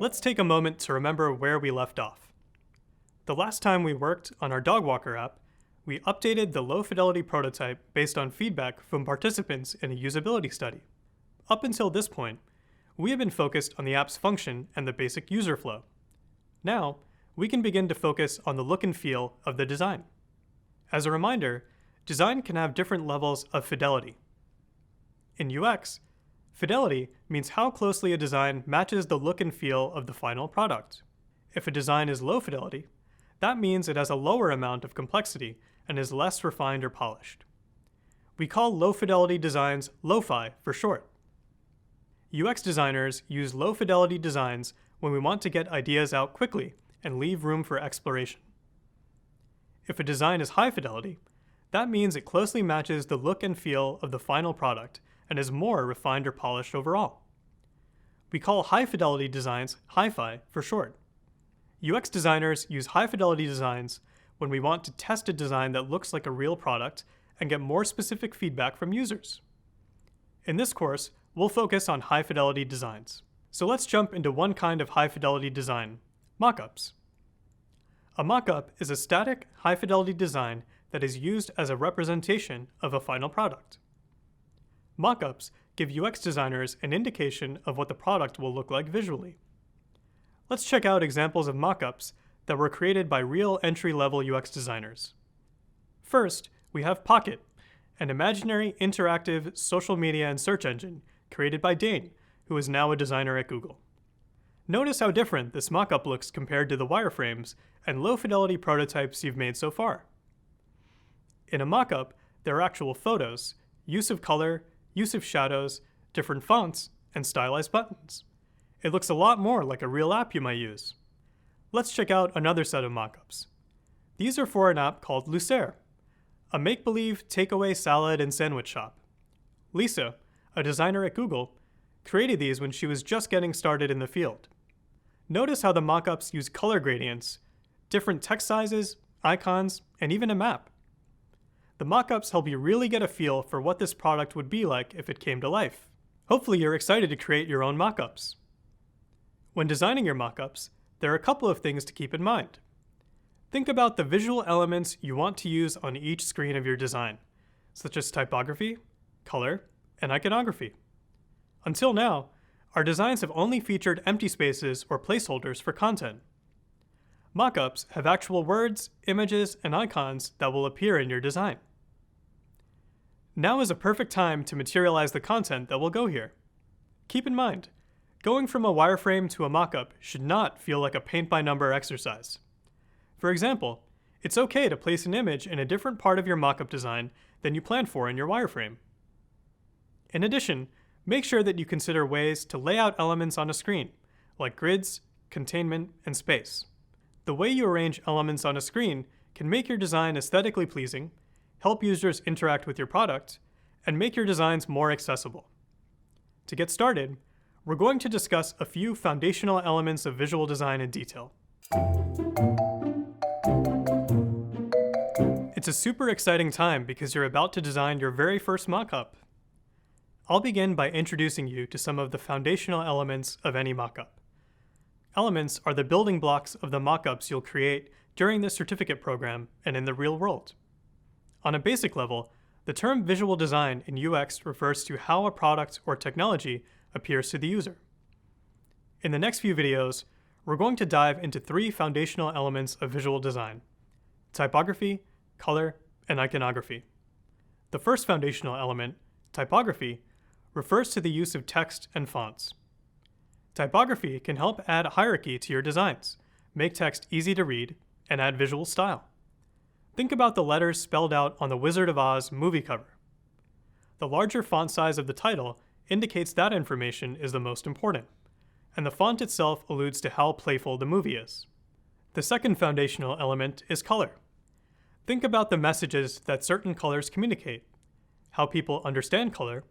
Let's take a moment to remember where we left off. The last time we worked on our dog walker app, we updated the low-fidelity prototype based on feedback from participants in a usability study. Up until this point, we have been focused on the app's function and the basic user flow. Now, we can begin to focus on the look and feel of the design. As a reminder, design can have different levels of fidelity. In UX, fidelity means how closely a design matches the look and feel of the final product. If a design is low fidelity, that means it has a lower amount of complexity and is less refined or polished. We call low-fidelity designs lo-fi for short. UX designers use low-fidelity designs when we want to get ideas out quickly and leave room for exploration. If a design is high fidelity, that means it closely matches the look and feel of the final product and is more refined or polished overall. We call high-fidelity designs hi-fi for short. UX designers use high-fidelity designs when we want to test a design that looks like a real product and get more specific feedback from users. In this course, we'll focus on high-fidelity designs. So let's jump into one kind of high-fidelity design, mockups. A mockup is a static, high-fidelity design that is used as a representation of a final product. Mockups give UX designers an indication of what the product will look like visually. Let's check out examples of mockups that were created by real entry-level UX designers. First, we have Pocket, an imaginary interactive social media and search engine created by Dane, who is now a designer at Google. Notice how different this mockup looks compared to the wireframes and low-fidelity prototypes you've made so far. In a mockup, there are actual photos, use of color, use of shadows, different fonts, and stylized buttons. It looks a lot more like a real app you might use. Let's check out another set of mockups. These are for an app called Lucer, a make-believe takeaway salad and sandwich shop. Lisa, a designer at Google, created these when she was just getting started in the field. Notice how the mockups use color gradients, different text sizes, icons, and even a map. The mockups help you really get a feel for what this product would be like if it came to life. Hopefully you're excited to create your own mockups. When designing your mockups, there are a couple of things to keep in mind. Think about the visual elements you want to use on each screen of your design, such as typography, color, and iconography. Until now, our designs have only featured empty spaces or placeholders for content. Mockups have actual words, images, and icons that will appear in your design. Now is a perfect time to materialize the content that will go here. Keep in mind, going from a wireframe to a mockup should not feel like a paint-by-number exercise. For example, it's okay to place an image in a different part of your mockup design than you planned for in your wireframe. In addition, make sure that you consider ways to lay out elements on a screen, like grids, containment, and space. The way you arrange elements on a screen can make your design aesthetically pleasing, help users interact with your product, and make your designs more accessible. To get started, we're going to discuss a few foundational elements of visual design in detail. It's a super exciting time because you're about to design your very first mockup. I'll begin by introducing you to some of the foundational elements of any mockup. Elements are the building blocks of the mockups you'll create during the certificate program and in the real world. On a basic level, the term visual design in UX refers to how a product or technology appears to the user. In the next few videos, we're going to dive into three foundational elements of visual design: typography, color, and iconography. The first foundational element, typography, refers to the use of text and fonts. Typography can help add hierarchy to your designs, make text easy to read, and add visual style. Think about the letters spelled out on the Wizard of Oz movie cover. The larger font size of the title indicates that information is the most important, and the font itself alludes to how playful the movie is. The second foundational element is color. Think about the messages that certain colors communicate, how people understand color,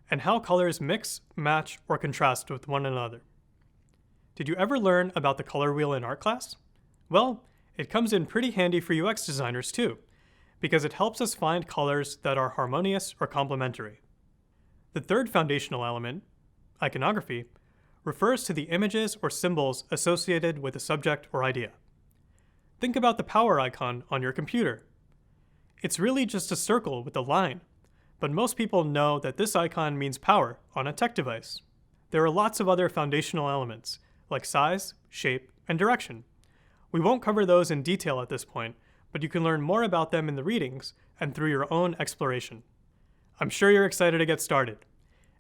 and how colors mix, match, or contrast with one another. Did you ever learn about the color wheel in art class? Well, it comes in pretty handy for UX designers too, because it helps us find colors that are harmonious or complementary. The third foundational element, iconography, refers to the images or symbols associated with a subject or idea. Think about the power icon on your computer. It's really just a circle with a line, but most people know that this icon means power on a tech device. There are lots of other foundational elements, like size, shape, and direction. We won't cover those in detail at this point, but you can learn more about them in the readings and through your own exploration. I'm sure you're excited to get started.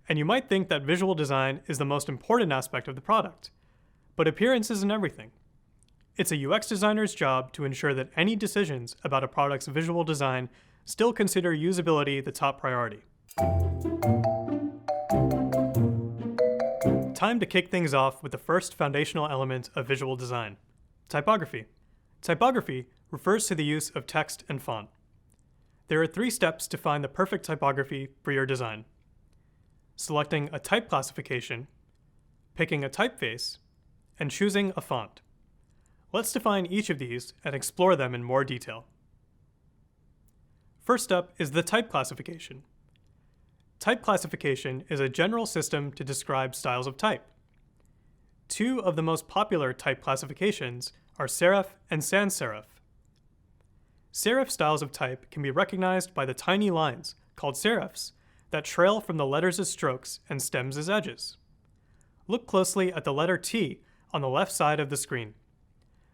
And you might think that visual design is the most important aspect of the product, but appearance isn't everything. It's a UX designer's job to ensure that any decisions about a product's visual design still consider usability the top priority. Time to kick things off with the first foundational element of visual design: typography. Typography refers to the use of text and font. There are 3 steps to find the perfect typography for your design: selecting a type classification, picking a typeface, and choosing a font. Let's define each of these and explore them in more detail. First up is the type classification. Type classification is a general system to describe styles of type. 2 of the most popular type classifications are serif and sans serif. Serif styles of type can be recognized by the tiny lines, called serifs, that trail from the letters as strokes and stems as edges. Look closely at the letter T on the left side of the screen.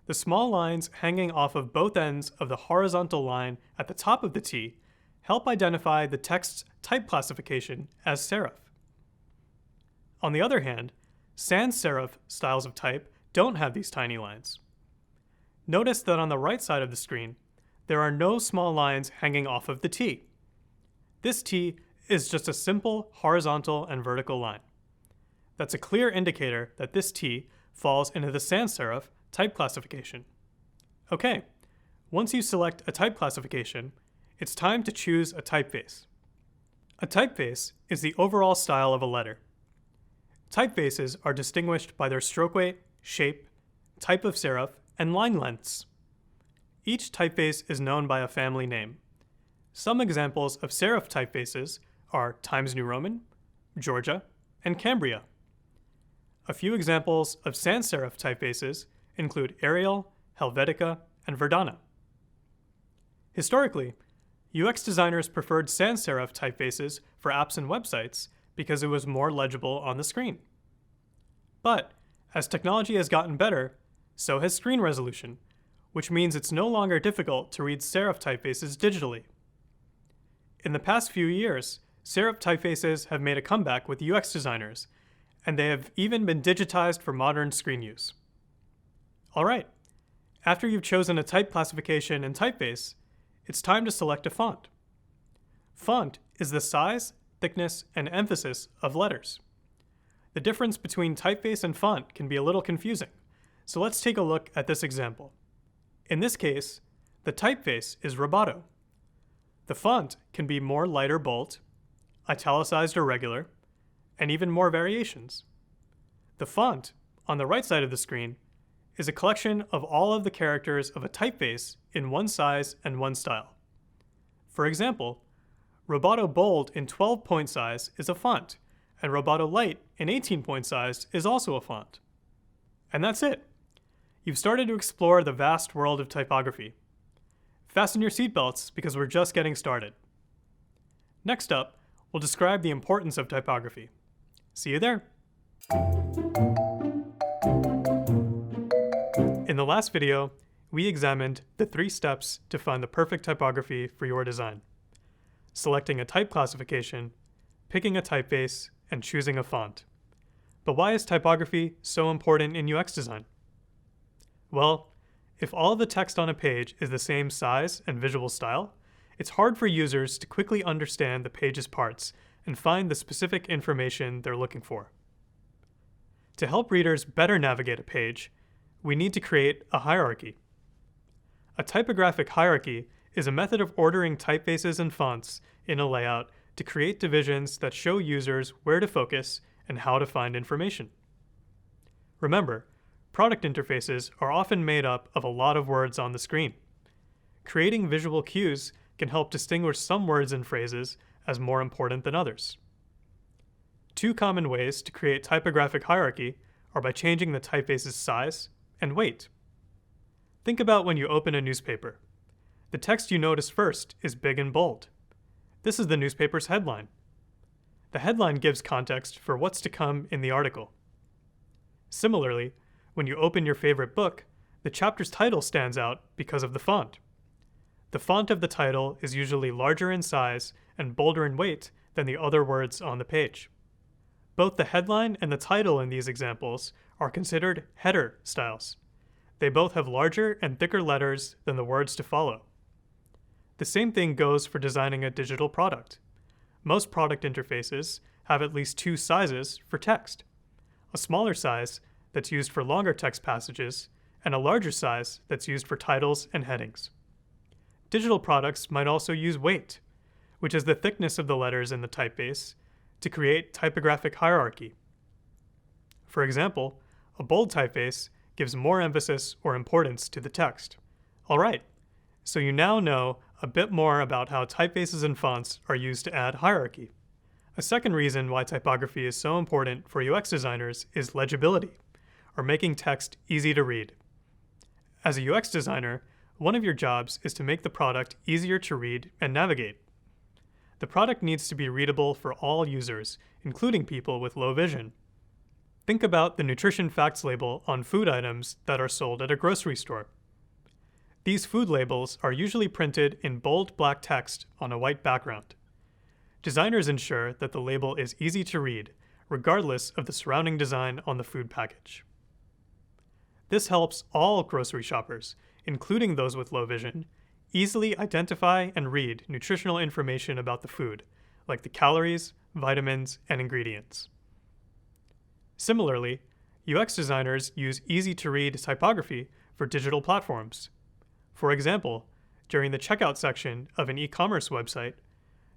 The small lines hanging off of both ends of the horizontal line at the top of the T help identify the text's type classification as serif. On the other hand, sans serif styles of type don't have these tiny lines. Notice that on the right side of the screen, there are no small lines hanging off of the T. This T is just a simple horizontal and vertical line. That's a clear indicator that this T falls into the sans serif type classification. Okay, once you select a type classification, it's time to choose a typeface. A typeface is the overall style of a letter. Typefaces are distinguished by their stroke weight, shape, type of serif, and line lengths. Each typeface is known by a family name. Some examples of serif typefaces are Times New Roman, Georgia, and Cambria. A few examples of sans serif typefaces include Arial, Helvetica, and Verdana. Historically, UX designers preferred sans serif typefaces for apps and websites because it was more legible on the screen. But as technology has gotten better, so has screen resolution, which means it's no longer difficult to read serif typefaces digitally. In the past few years, serif typefaces have made a comeback with UX designers, and they have even been digitized for modern screen use. All right, after you've chosen a type classification and typeface, it's time to select a font. Font is the size, thickness, and emphasis of letters. The difference between typeface and font can be a little confusing, so let's take a look at this example. In this case, the typeface is Roboto. The font can be more light or bold, italicized or regular, and even more variations. The font, on the right side of the screen, is a collection of all of the characters of a typeface in one size and one style. For example, Roboto Bold in 12-point size is a font, and Roboto Light in 18-point size is also a font. And that's it. You've started to explore the vast world of typography. Fasten your seatbelts because we're just getting started. Next up, we'll describe the importance of typography. See you there. In the last video, we examined the 3 steps to find the perfect typography for your design: selecting a type classification, picking a typeface, and choosing a font. But why is typography so important in UX design? Well, if all the text on a page is the same size and visual style, it's hard for users to quickly understand the page's parts and find the specific information they're looking for. To help readers better navigate a page, we need to create a hierarchy. A typographic hierarchy is a method of ordering typefaces and fonts in a layout to create divisions that show users where to focus and how to find information. Remember, product interfaces are often made up of a lot of words on the screen. Creating visual cues can help distinguish some words and phrases as more important than others. Two common ways to create typographic hierarchy are by changing the typeface's size and weight. Think about when you open a newspaper. The text you notice first is big and bold. This is the newspaper's headline. The headline gives context for what's to come in the article. Similarly, when you open your favorite book, the chapter's title stands out because of the font. The font of the title is usually larger in size and bolder in weight than the other words on the page. Both the headline and the title in these examples are considered header styles. They both have larger and thicker letters than the words to follow. The same thing goes for designing a digital product. Most product interfaces have at least two sizes for text: a smaller size that's used for longer text passages, and a larger size that's used for titles and headings. Digital products might also use weight, which is the thickness of the letters in the typeface, to create typographic hierarchy. For example, a bold typeface gives more emphasis or importance to the text. All right, so you now know a bit more about how typefaces and fonts are used to add hierarchy. A second reason why typography is so important for UX designers is legibility, or making text easy to read. As a UX designer, one of your jobs is to make the product easier to read and navigate. The product needs to be readable for all users, including people with low vision. Think about the nutrition facts label on food items that are sold at a grocery store. These food labels are usually printed in bold black text on a white background. Designers ensure that the label is easy to read, regardless of the surrounding design on the food package. This helps all grocery shoppers, including those with low vision, easily identify and read nutritional information about the food, like the calories, vitamins, and ingredients. Similarly, UX designers use easy-to-read typography for digital platforms. For example, during the checkout section of an e-commerce website,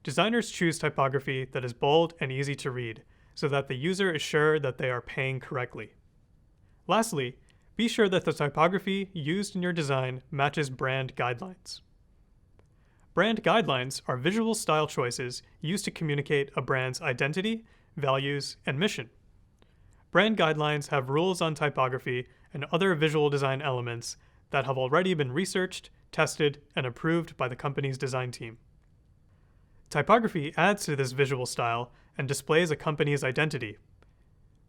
designers choose typography that is bold and easy to read so that the user is sure that they are paying correctly. Lastly, be sure that the typography used in your design matches brand guidelines. Brand guidelines are visual style choices used to communicate a brand's identity, values, and mission. Brand guidelines have rules on typography and other visual design elements that have already been researched, tested, and approved by the company's design team. Typography adds to this visual style and displays a company's identity.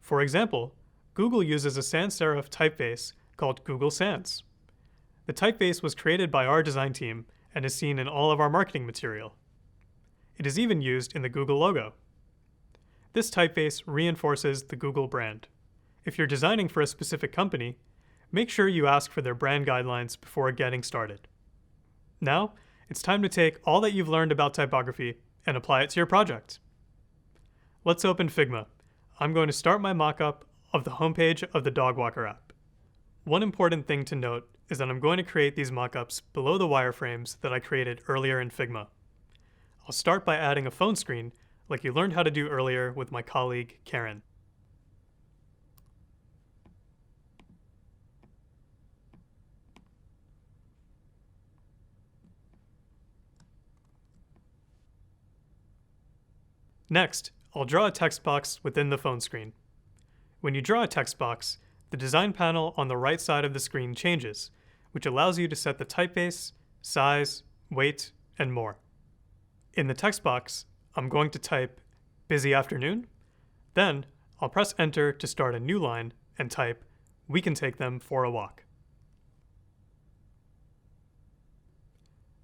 For example, Google uses a sans serif typeface called Google Sans. The typeface was created by our design team and is seen in all of our marketing material. It is even used in the Google logo. This typeface reinforces the Google brand. If you're designing for a specific company, make sure you ask for their brand guidelines before getting started. Now, it's time to take all that you've learned about typography and apply it to your project. Let's open Figma. I'm going to start my mockup of the homepage of the Dog Walker app. One important thing to note is that I'm going to create these mockups below the wireframes that I created earlier in Figma. I'll start by adding a phone screen, like you learned how to do earlier with my colleague, Karen. Next, I'll draw a text box within the phone screen. When you draw a text box, the design panel on the right side of the screen changes, which allows you to set the typeface, size, weight, and more. In the text box, I'm going to type "busy afternoon." Then I'll press Enter to start a new line and type "we can take them for a walk."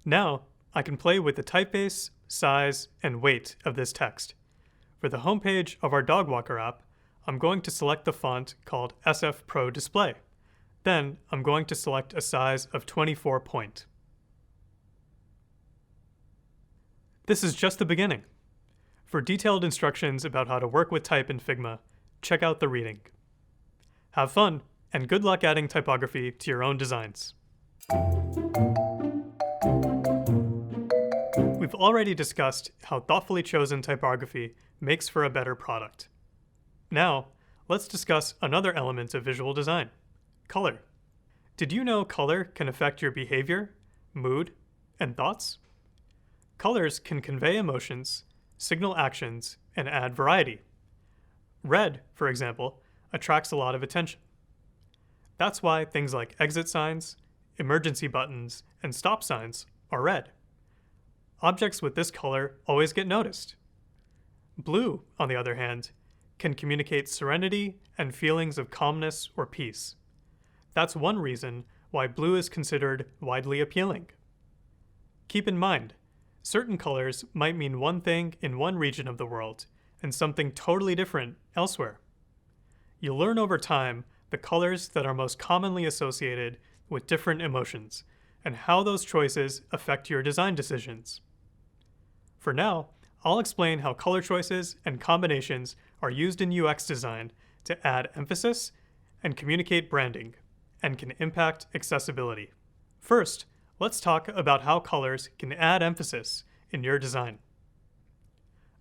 Now I can play with the typeface, size, and weight of this text. For the homepage of our Dog Walker app, I'm going to select the font called SF Pro Display. Then I'm going to select a size of 24 point. This is just the beginning. For detailed instructions about how to work with type in Figma, check out the reading. Have fun, and good luck adding typography to your own designs. We've already discussed how thoughtfully chosen typography makes for a better product. Now, let's discuss another element of visual design: color. Did you know color can affect your behavior, mood, and thoughts? Colors can convey emotions, signal actions, and add variety. Red, for example, attracts a lot of attention. That's why things like exit signs, emergency buttons, and stop signs are red. Objects with this color always get noticed. Blue, on the other hand, can communicate serenity and feelings of calmness or peace. That's one reason why blue is considered widely appealing. Keep in mind, certain colors might mean one thing in one region of the world and something totally different elsewhere. You'll learn over time the colors that are most commonly associated with different emotions and how those choices affect your design decisions. For now, I'll explain how color choices and combinations are used in UX design to add emphasis and communicate branding, and can impact accessibility. First, let's talk about how colors can add emphasis in your design.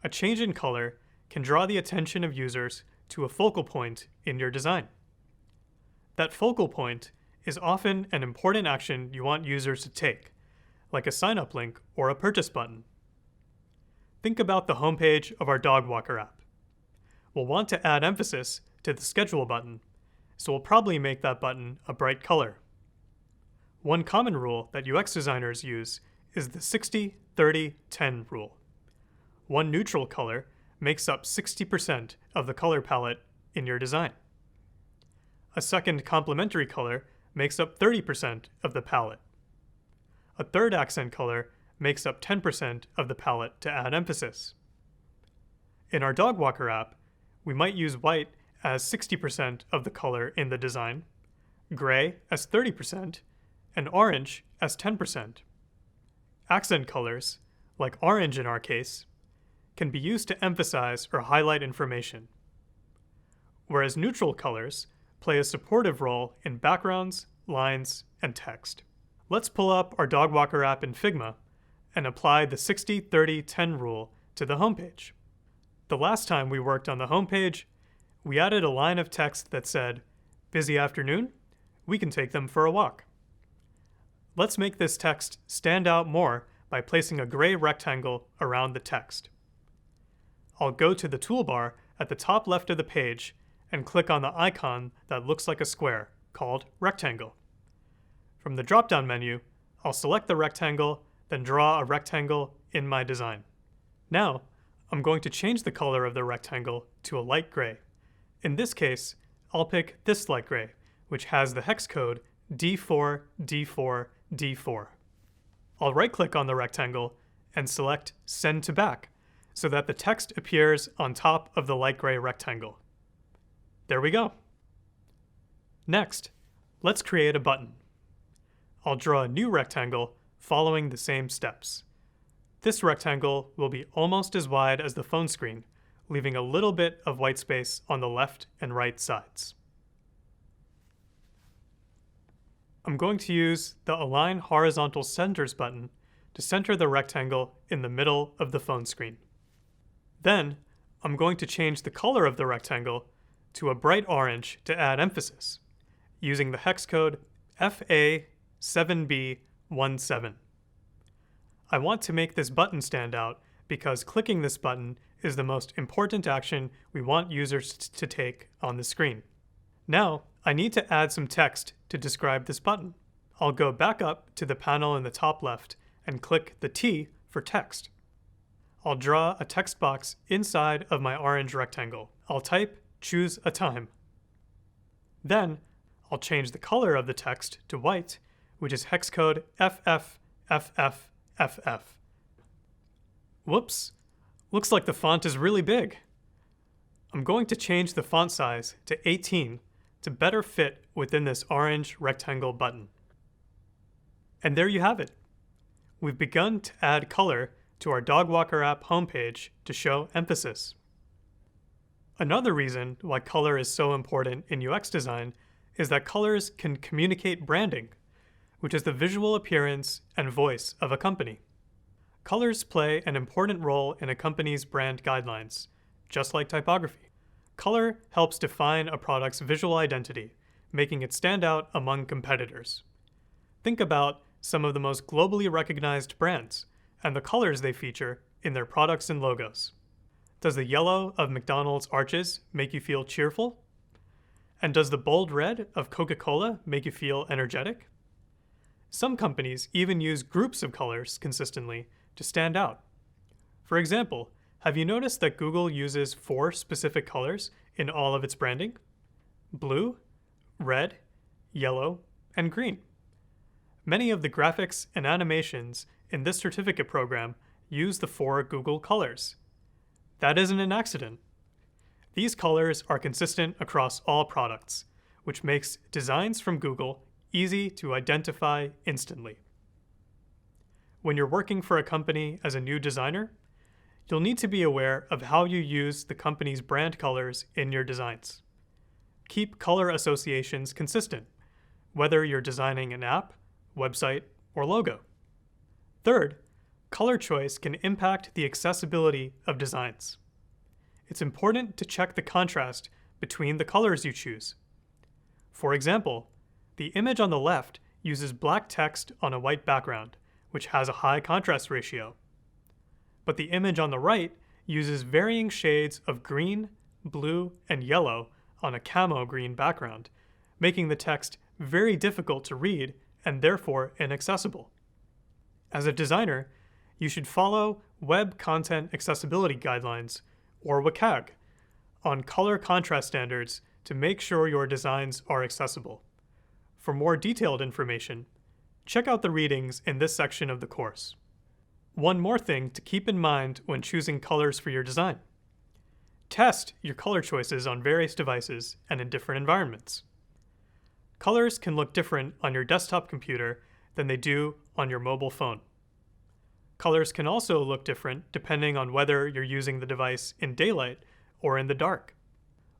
A change in color can draw the attention of users to a focal point in your design. That focal point is often an important action you want users to take, like a sign-up link or a purchase button. Think about the homepage of our dog walker app. We'll want to add emphasis to the schedule button, so we'll probably make that button a bright color. One common rule that UX designers use is the 60-30-10 rule. One neutral color makes up 60% of the color palette in your design. A second complementary color makes up 30% of the palette. A third accent color makes up 10% of the palette to add emphasis. In our dog walker app, we might use white as 60% of the color in the design, gray as 30%, and orange as 10%. Accent colors, like orange in our case, can be used to emphasize or highlight information, whereas neutral colors play a supportive role in backgrounds, lines, and text. Let's pull up our dog walker app in Figma and apply the 60-30-10 rule to the homepage. The last time we worked on the homepage, we added a line of text that said, "Busy afternoon? We can take them for a walk." Let's make this text stand out more by placing a gray rectangle around the text. I'll go to the toolbar at the top left of the page and click on the icon that looks like a square, called Rectangle. From the drop-down menu, I'll select the rectangle, then draw a rectangle in my design. Now, I'm going to change the color of the rectangle to a light gray. In this case, I'll pick this light gray, which has the hex code D4, D4, D4. I'll right-click on the rectangle and select Send to Back so that the text appears on top of the light gray rectangle. There we go. Next, let's create a button. I'll draw a new rectangle following the same steps. This rectangle will be almost as wide as the phone screen, leaving a little bit of white space on the left and right sides. I'm going to use the Align Horizontal Centers button to center the rectangle in the middle of the phone screen. Then, I'm going to change the color of the rectangle to a bright orange to add emphasis, using the hex code FA7B17. I want to make this button stand out because clicking this button is the most important action we want users to take on the screen. Now, I need to add some text to describe this button. I'll go back up to the panel in the top left and click the T for text. I'll draw a text box inside of my orange rectangle. I'll type "choose a time." Then, I'll change the color of the text to white, which is hex code FFFFFF. Whoops, looks like the font is really big. I'm going to change the font size to 18 to better fit within this orange rectangle button. And there you have it. We've begun to add color to our dog walker app homepage to show emphasis. Another reason why color is so important in UX design is that colors can communicate branding, which is the visual appearance and voice of a company. Colors play an important role in a company's brand guidelines, just like typography. Color helps define a product's visual identity, making it stand out among competitors. Think about some of the most globally recognized brands and the colors they feature in their products and logos. Does the yellow of McDonald's arches make you feel cheerful? And does the bold red of Coca-Cola make you feel energetic? Some companies even use groups of colors consistently to stand out. For example, have you noticed that Google uses 4 specific colors in all of its branding? Blue, red, yellow, and green. Many of the graphics and animations in this certificate program use the 4 Google colors. That isn't an accident. These colors are consistent across all products, which makes designs from Google easy to identify instantly. When you're working for a company as a new designer, you'll need to be aware of how you use the company's brand colors in your designs. Keep color associations consistent, whether you're designing an app, website, or logo. Third, color choice can impact the accessibility of designs. It's important to check the contrast between the colors you choose. For example, the image on the left uses black text on a white background, which has a high contrast ratio. But the image on the right uses varying shades of green, blue, and yellow on a camo green background, making the text very difficult to read and therefore inaccessible. As a designer, you should follow Web Content Accessibility Guidelines, or WCAG, on color contrast standards to make sure your designs are accessible. For more detailed information, check out the readings in this section of the course. One more thing to keep in mind when choosing colors for your design. Test your color choices on various devices and in different environments. Colors can look different on your desktop computer than they do on your mobile phone. Colors can also look different depending on whether you're using the device in daylight or in the dark.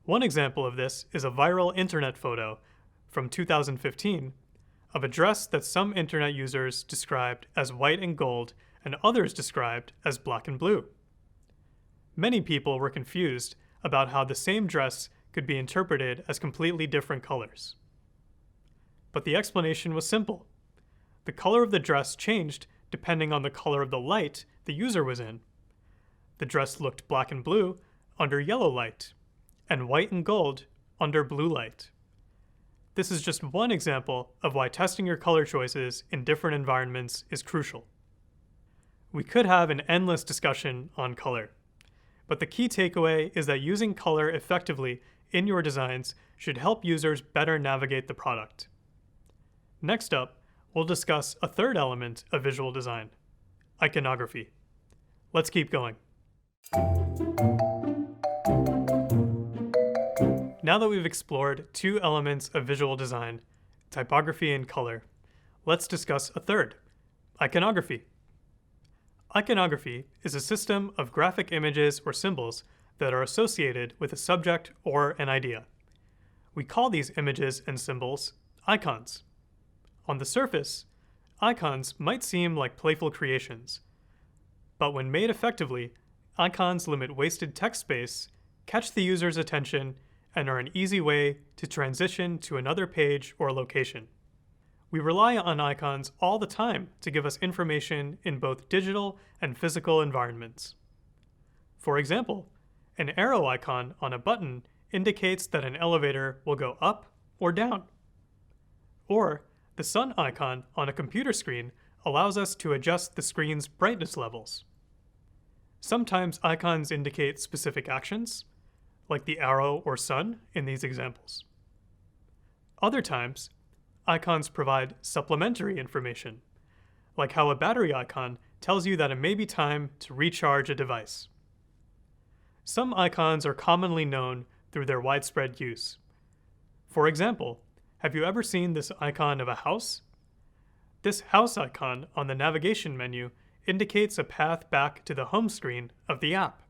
One example of this is a viral internet photo from 2015 of a dress that some internet users described as white and gold and others described as black and blue. Many people were confused about how the same dress could be interpreted as completely different colors. But the explanation was simple. The color of the dress changed depending on the color of the light the user was in. The dress looked black and blue under yellow light, and white and gold under blue light. This is just one example of why testing your color choices in different environments is crucial. We could have an endless discussion on color, but the key takeaway is that using color effectively in your designs should help users better navigate the product. Next up, we'll discuss a third element of visual design, iconography. Let's keep going. Now that we've explored 2 elements of visual design, typography and color, let's discuss a third, iconography. Iconography is a system of graphic images or symbols that are associated with a subject or an idea. We call these images and symbols icons. On the surface, icons might seem like playful creations, but when made effectively, icons limit wasted text space, catch the user's attention, and are an easy way to transition to another page or location. We rely on icons all the time to give us information in both digital and physical environments. For example, an arrow icon on a button indicates that an elevator will go up or down. Or the sun icon on a computer screen allows us to adjust the screen's brightness levels. Sometimes icons indicate specific actions, like the arrow or sun in these examples. Other times, icons provide supplementary information, like how a battery icon tells you that it may be time to recharge a device. Some icons are commonly known through their widespread use. For example, have you ever seen this icon of a house? This house icon on the navigation menu indicates a path back to the home screen of the app.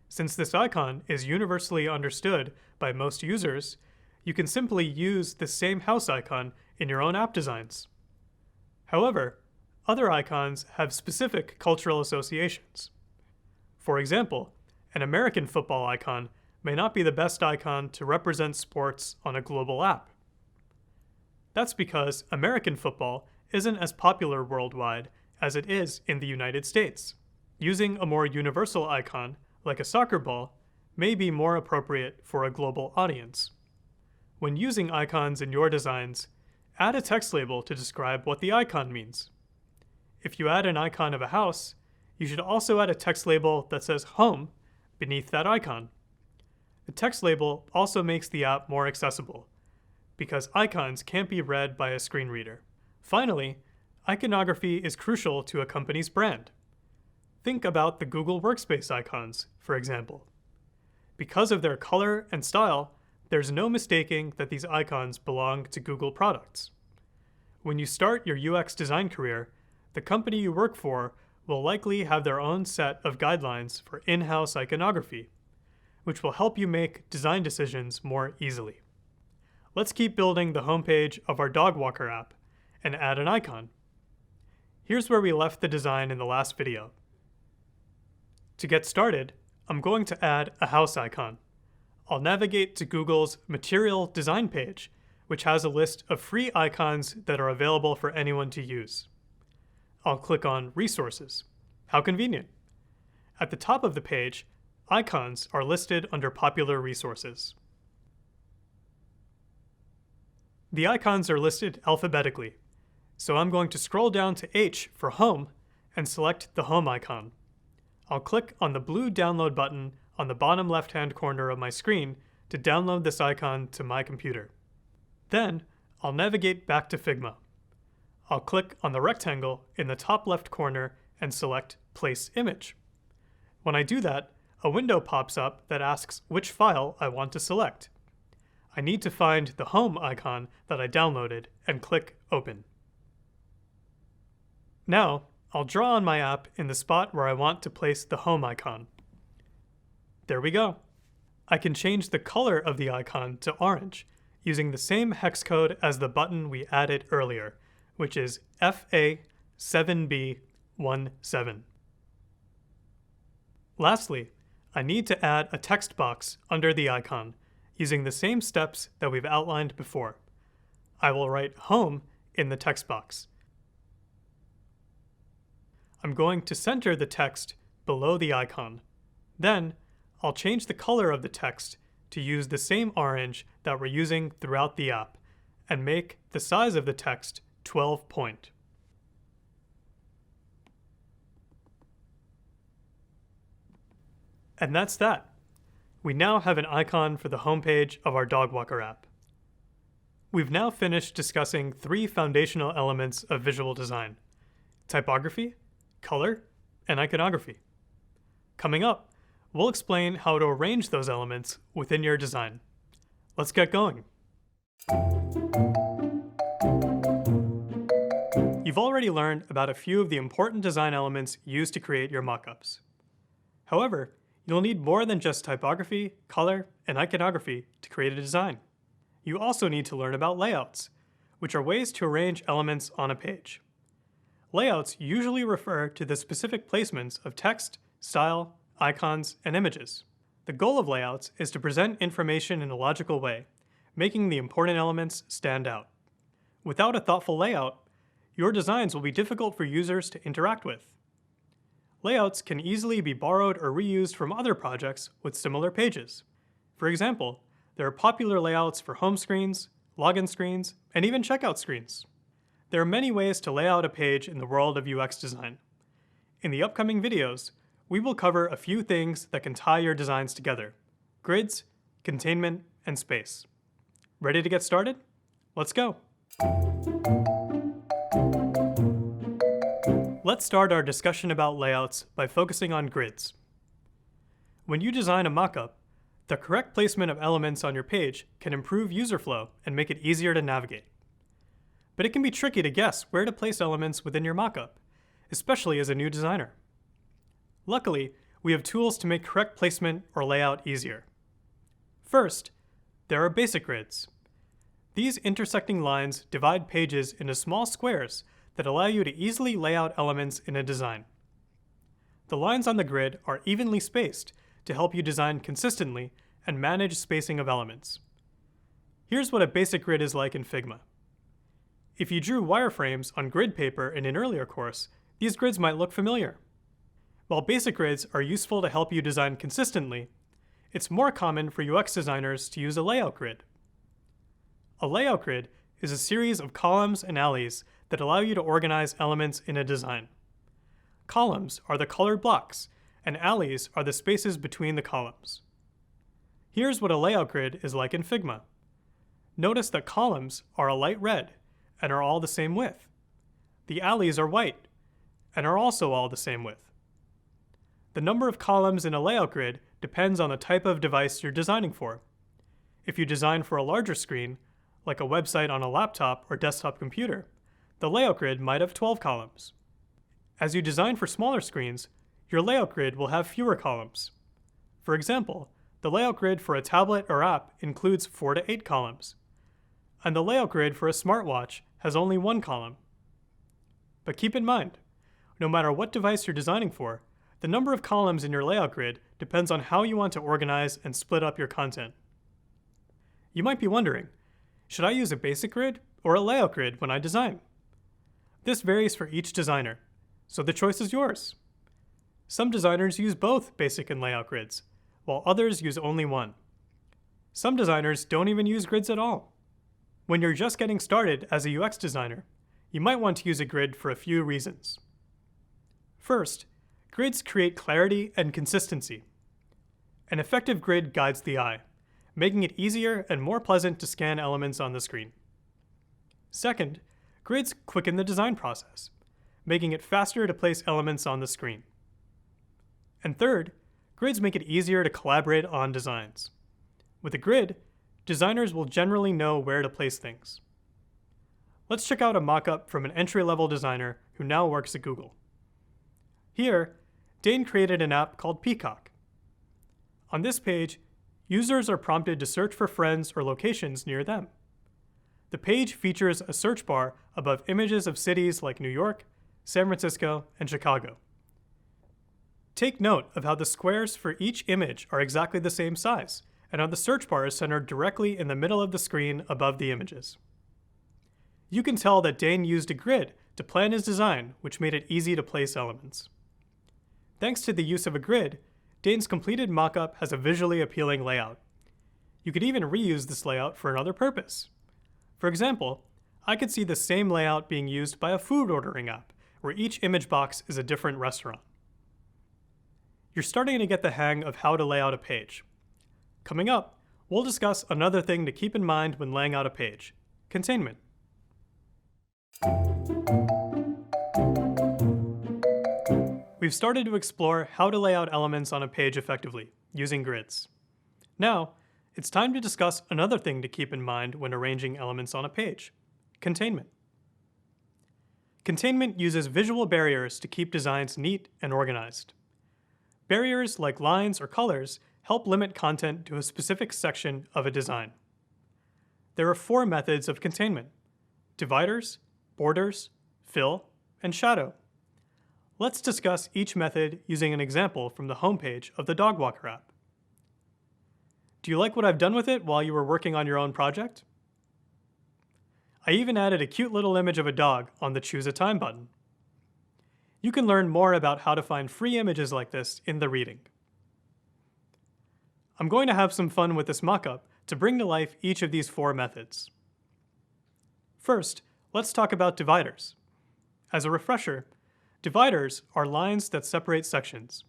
Since this icon is universally understood by most users, you can simply use the same house icon in your own app designs. However, other icons have specific cultural associations. For example, an American football icon may not be the best icon to represent sports on a global app. That's because American football isn't as popular worldwide as it is in the United States. Using a more universal icon, like a soccer ball, may be more appropriate for a global audience. When using icons in your designs, add a text label to describe what the icon means. If you add an icon of a house, you should also add a text label that says Home beneath that icon. The text label also makes the app more accessible, because icons can't be read by a screen reader. Finally, iconography is crucial to a company's brand. Think about the Google Workspace icons, for example. Because of their color and style, there's no mistaking that these icons belong to Google products. When you start your UX design career, the company you work for will likely have their own set of guidelines for in-house iconography, which will help you make design decisions more easily. Let's keep building the homepage of our dog walker app and add an icon. Here's where we left the design in the last video. To get started, I'm going to add a house icon. I'll navigate to Google's Material Design page, which has a list of free icons that are available for anyone to use. I'll click on Resources. How convenient. At the top of the page, icons are listed under popular resources. The icons are listed alphabetically, so I'm going to scroll down to H for Home and select the Home icon. I'll click on the blue download button on the bottom left-hand corner of my screen to download this icon to my computer. Then, I'll navigate back to Figma. I'll click on the rectangle in the top left corner and select Place Image. When I do that, a window pops up that asks which file I want to select. I need to find the Home icon that I downloaded and click Open. Now, I'll draw on my app in the spot where I want to place the Home icon. There we go. I can change the color of the icon to orange using the same hex code as the button we added earlier, which is FA7B17. Lastly, I need to add a text box under the icon using the same steps that we've outlined before. I will write Home in the text box. I'm going to center the text below the icon. Then, I'll change the color of the text to use the same orange that we're using throughout the app and make the size of the text 12 point. And that's that. We now have an icon for the homepage of our dog walker app. We've now finished discussing 3 foundational elements of visual design: typography, color, and iconography. Coming up, we'll explain how to arrange those elements within your design. Let's get going. You've already learned about a few of the important design elements used to create your mockups. However, you'll need more than just typography, color, and iconography to create a design. You also need to learn about layouts, which are ways to arrange elements on a page. Layouts usually refer to the specific placements of text, style, icons, and images. The goal of layouts is to present information in a logical way, making the important elements stand out. Without a thoughtful layout, your designs will be difficult for users to interact with. Layouts can easily be borrowed or reused from other projects with similar pages. For example, there are popular layouts for home screens, login screens, and even checkout screens. There are many ways to lay out a page in the world of UX design. In the upcoming videos, we will cover a few things that can tie your designs together: grids, containment, and space. Ready to get started? Let's go. Let's start our discussion about layouts by focusing on grids. When you design a mockup, the correct placement of elements on your page can improve user flow and make it easier to navigate. But it can be tricky to guess where to place elements within your mockup, especially as a new designer. Luckily, we have tools to make correct placement or layout easier. First, there are basic grids. These intersecting lines divide pages into small squares that allow you to easily lay out elements in a design. The lines on the grid are evenly spaced to help you design consistently and manage spacing of elements. Here's what a basic grid is like in Figma. If you drew wireframes on grid paper in an earlier course, these grids might look familiar. While basic grids are useful to help you design consistently, it's more common for UX designers to use a layout grid. A layout grid is a series of columns and alleys that allow you to organize elements in a design. Columns are the colored blocks, and alleys are the spaces between the columns. Here's what a layout grid is like in Figma. Notice that columns are a light red and are all the same width. The alleys are white and are also all the same width. The number of columns in a layout grid depends on the type of device you're designing for. If you design for a larger screen, like a website on a laptop or desktop computer, the layout grid might have 12 columns. As you design for smaller screens, your layout grid will have fewer columns. For example, the layout grid for a tablet or app includes 4 to 8 columns, and the layout grid for a smartwatch has only 1 column. But keep in mind, no matter what device you're designing for, the number of columns in your layout grid depends on how you want to organize and split up your content. You might be wondering, should I use a basic grid or a layout grid when I design? This varies for each designer, so the choice is yours. Some designers use both basic and layout grids, while others use only one. Some designers don't even use grids at all. When you're just getting started as a UX designer, you might want to use a grid for a few reasons. First, grids create clarity and consistency. An effective grid guides the eye, making it easier and more pleasant to scan elements on the screen. Second, grids quicken the design process, making it faster to place elements on the screen. And third, grids make it easier to collaborate on designs. With a grid, designers will generally know where to place things. Let's check out a mockup from an entry-level designer who now works at Google. Here, Dane created an app called Peacock. On this page, users are prompted to search for friends or locations near them. The page features a search bar above images of cities like New York, San Francisco, and Chicago. Take note of how the squares for each image are exactly the same size, and how the search bar is centered directly in the middle of the screen above the images. You can tell that Dane used a grid to plan his design, which made it easy to place elements. Thanks to the use of a grid, Dane's completed mockup has a visually appealing layout. You could even reuse this layout for another purpose. For example, I could see the same layout being used by a food ordering app, where each image box is a different restaurant. You're starting to get the hang of how to lay out a page. Coming up, we'll discuss another thing to keep in mind when laying out a page: containment. We've started to explore how to lay out elements on a page effectively, using grids. Now, it's time to discuss another thing to keep in mind when arranging elements on a page: containment. Containment uses visual barriers to keep designs neat and organized. Barriers like lines or colors help limit content to a specific section of a design. There are 4 methods of containment: dividers, borders, fill, and shadow. Let's discuss each method using an example from the homepage of the Dogwalker app. Do you like what I've done with it while you were working on your own project? I even added a cute little image of a dog on the Choose a Time button. You can learn more about how to find free images like this in the reading. I'm going to have some fun with this mockup to bring to life each of these 4 methods. First, let's talk about dividers. As a refresher, dividers are lines that separate sections.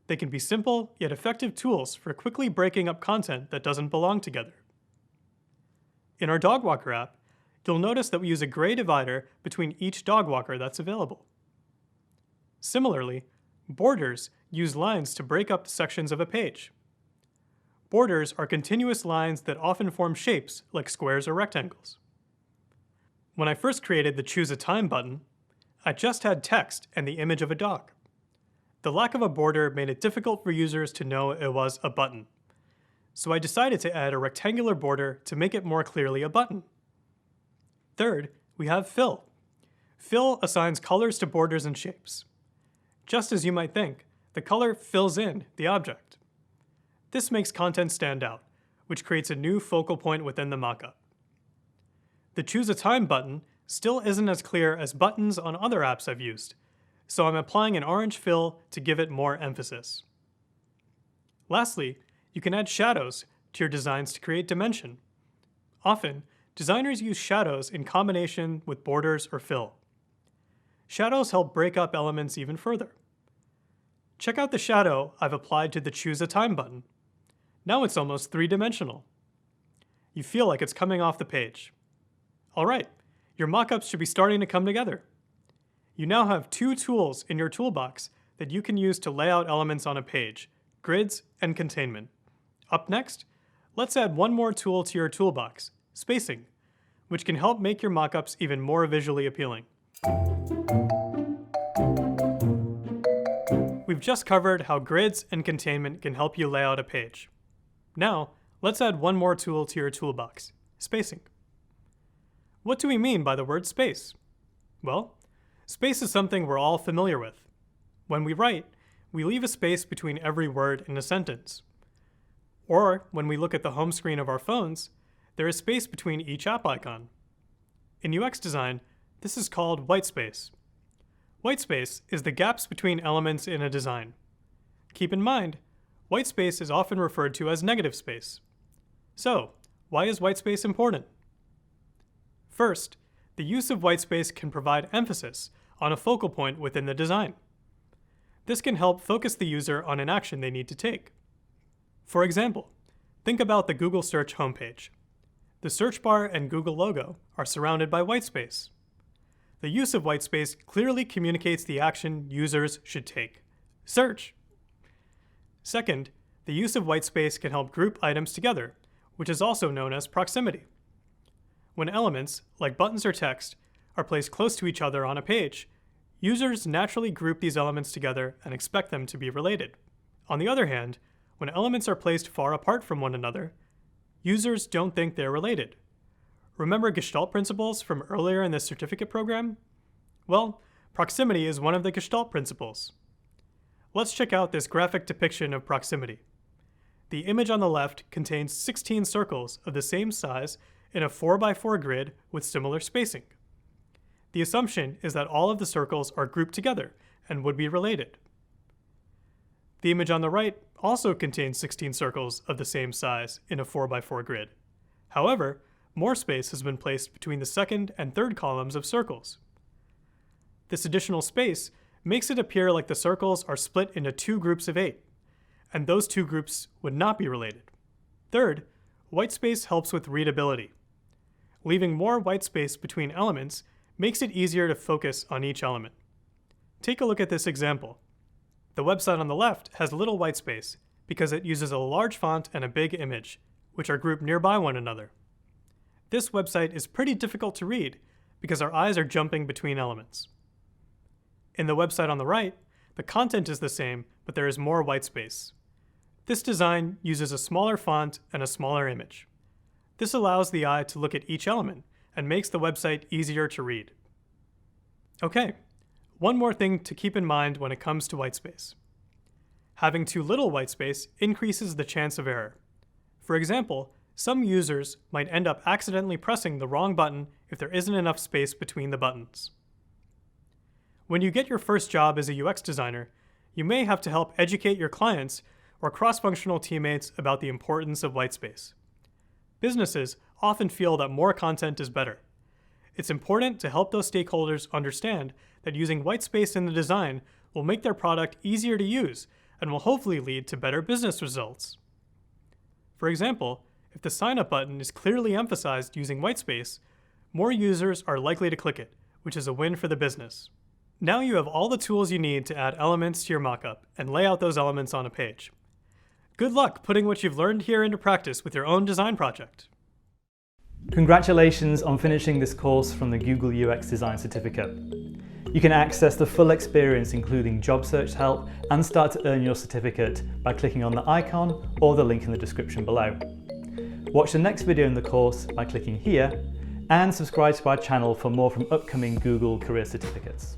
They can be simple yet effective tools for quickly breaking up content that doesn't belong together. In our Dogwalker app, you'll notice that we use a gray divider between each dog walker that's available. Similarly, borders use lines to break up sections of a page. Borders are continuous lines that often form shapes like squares or rectangles. When I first created the Choose a Time button, I just had text and the image of a dog. The lack of a border made it difficult for users to know it was a button. So I decided to add a rectangular border to make it more clearly a button. Third, we have fill. Fill assigns colors to borders and shapes. Just as you might think, the color fills in the object. This makes content stand out, which creates a new focal point within the mockup. The Choose a Time button still isn't as clear as buttons on other apps I've used, so I'm applying an orange fill to give it more emphasis. Lastly, you can add shadows to your designs to create dimension. Often, designers use shadows in combination with borders or fill. Shadows help break up elements even further. Check out the shadow I've applied to the Choose a Time button. Now it's almost three-dimensional. You feel like it's coming off the page. All right, your mockups should be starting to come together. You now have two tools in your toolbox that you can use to lay out elements on a page: grids and containment. Up next, let's add one more tool to your toolbox: spacing, which can help make your mockups even more visually appealing. We've just covered how grids and containment can help you lay out a page. Now, let's add one more tool to your toolbox: spacing. What do we mean by the word space? Well, space is something we're all familiar with. When we write, we leave a space between every word in a sentence. Or, when we look at the home screen of our phones, there is space between each app icon. In UX design, this is called white space. White space is the gaps between elements in a design. Keep in mind, white space is often referred to as negative space. So, why is white space important? First, the use of white space can provide emphasis on a focal point within the design. This can help focus the user on an action they need to take. For example, think about the Google search homepage. The search bar and Google logo are surrounded by white space. The use of white space clearly communicates the action users should take: search. Second, the use of white space can help group items together, which is also known as proximity. When elements, like buttons or text, are placed close to each other on a page, users naturally group these elements together and expect them to be related. On the other hand, when elements are placed far apart from one another, users don't think they're related. Remember Gestalt principles from earlier in the certificate program? Well, proximity is one of the Gestalt principles. Let's check out this graphic depiction of proximity. The image on the left contains 16 circles of the same size in a 4x4 grid with similar spacing. The assumption is that all of the circles are grouped together and would be related. The image on the right also contains 16 circles of the same size in a 4x4 grid. However, more space has been placed between the second and third columns of circles. This additional space makes it appear like the circles are split into two groups of 8, and those two groups would not be related. Third, white space helps with readability. Leaving more white space between elements makes it easier to focus on each element. Take a look at this example. The website on the left has little white space because it uses a large font and a big image, which are grouped nearby one another. This website is pretty difficult to read because our eyes are jumping between elements. In the website on the right, the content is the same, but there is more white space. This design uses a smaller font and a smaller image. This allows the eye to look at each element and makes the website easier to read. Okay, one more thing to keep in mind when it comes to white space. Having too little white space increases the chance of error. For example, some users might end up accidentally pressing the wrong button if there isn't enough space between the buttons. When you get your first job as a UX designer, you may have to help educate your clients or cross-functional teammates about the importance of white space. Businesses often feel that more content is better. It's important to help those stakeholders understand that using white space in the design will make their product easier to use and will hopefully lead to better business results. For example, if the sign-up button is clearly emphasized using white space, more users are likely to click it, which is a win for the business. Now you have all the tools you need to add elements to your mockup and lay out those elements on a page. Good luck putting what you've learned here into practice with your own design project. Congratulations on finishing this course from the Google UX Design Certificate. You can access the full experience, including job search help, and start to earn your certificate by clicking on the icon or the link in the description below. Watch the next video in the course by clicking here, and subscribe to our channel for more from upcoming Google career certificates.